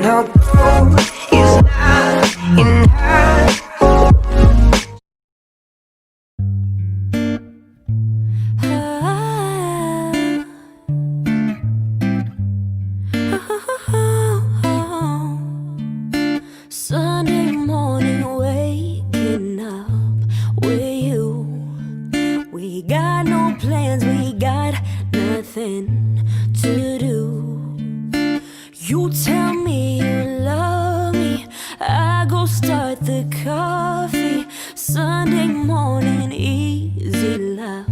although it's not in her. Sunday morning, waking up with you. We got no plans, we got nothing to do. You tell me you love me, I go start the coffee. Sunday morning, easy love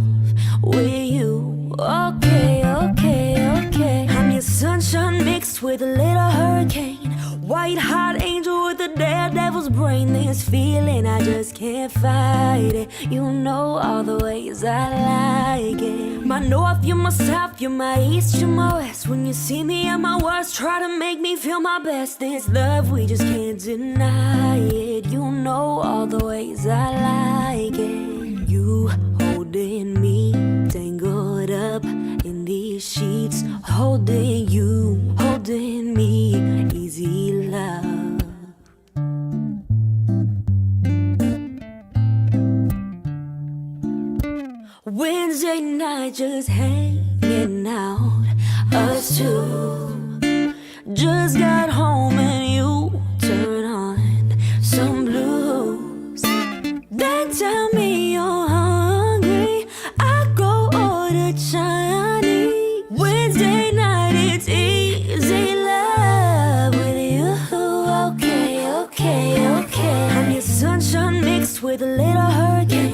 with you. Okay, okay, okay. I'm your sunshine mixed with a little hurricane. White hot angel with a daredevil's brain. This feeling, I just can't fight it. You know all the ways I like it. My north, you're my south, you're my east, you're my west. When you see me at my worst, try to make me feel my best. This love, we just can't deny it. You know all the ways I like it. You holding me, tangled up in these sheets. Holding you, holding me, easy love. Wednesday night just hanging out, us two. Just got home and you turn on some blues. Then tell me you're hungry, I go order Chinese. Wednesday night it's easy love with you. Okay, okay, okay. I'm your sunshine mixed with a little hurricane.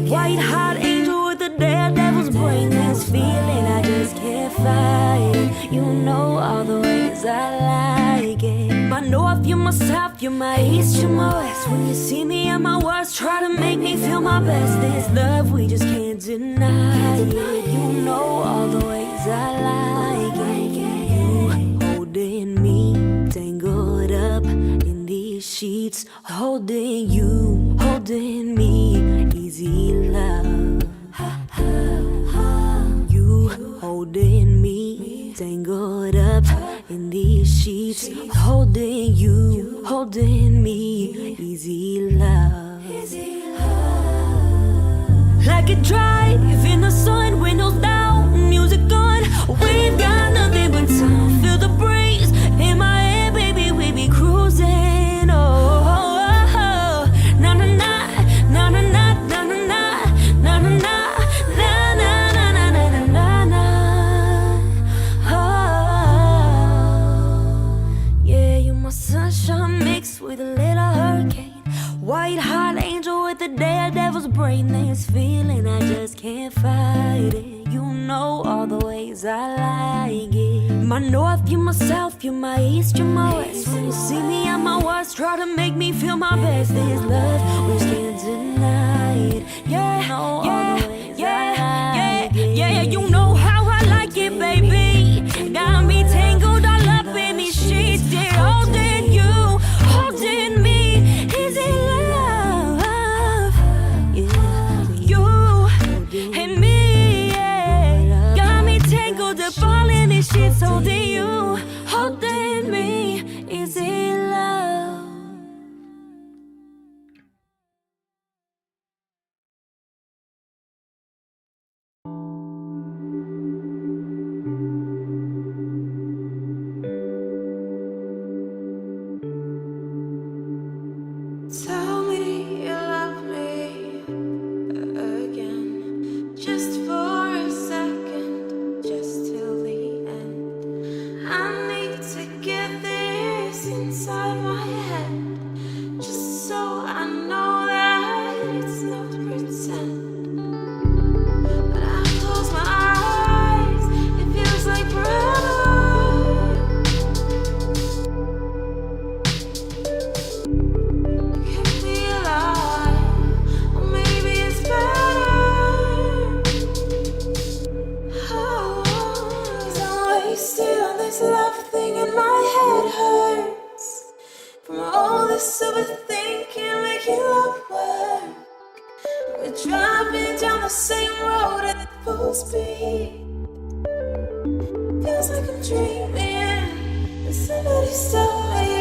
White hot angel with a daredevil's brain. This feeling, I just can't fight it. You know all the ways I like it. My north, you're my south, you're my east, you're my west. When you see me at my worst, try to make me feel my best. This love, we just can't deny it. You know all the ways I like it. You holding me, tangled up in these sheets. Holding you, holding me, easy love. You holding me, tangled up in these sheets. Holding you, holding me, easy love. Like a drive in the sun, windows down, music on. We've got nothing but time. Feel the breeze in my head, baby, we be cruising. Oh, na na na, na na na, na na na, na na na. Sunshine mixed with a little hurricane. White hot angel with a daredevil's brain. This feeling, I just can't fight it. You know all the ways I like it. My north, you're my south, you're my east, you're my west. When you see me at my worst, try to make me feel my best. This love, we just can't deny it. Yeah, you know all the ways I like it. Yeah, you know how I like it, baby. Got me tangled all up in these sheets. Yeah, holding you, holding me, easy love. Yeah, you and me, yeah. Got me tangled up all in these sheets. Holding you, holding me, easy love. Tell me you love me again, just for a second, just till the end. I need to get this inside my head, just so I know that it's not pretend. When I close my eyes, it feels like forever. Love thing in my head hurts from all this overthinking, making love work. We're driving down the same road at full speed. Feels like I'm dreaming, and somebody stop me.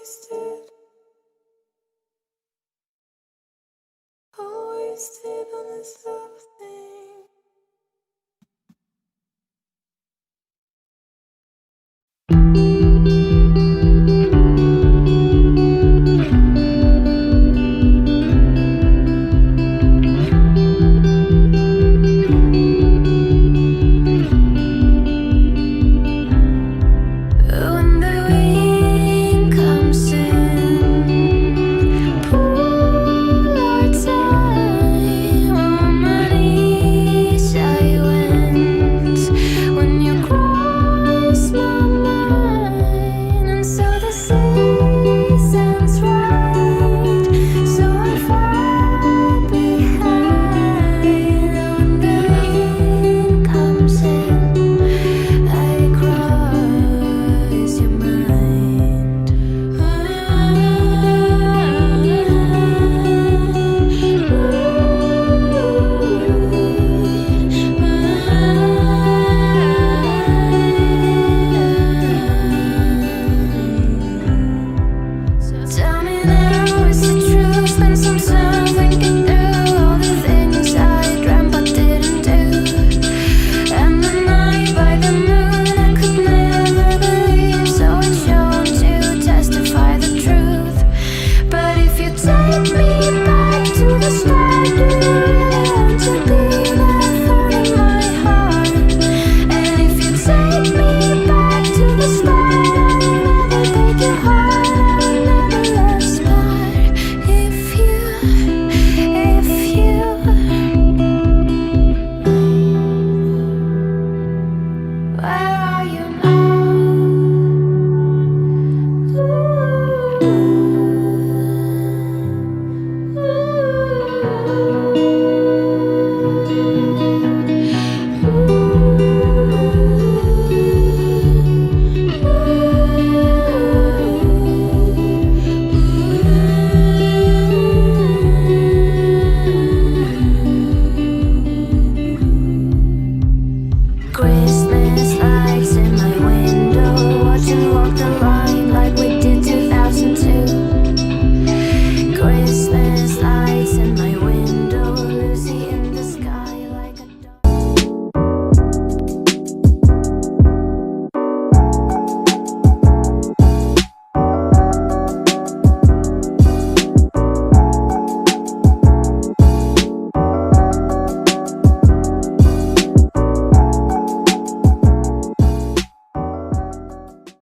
wasted. All wasted on this love.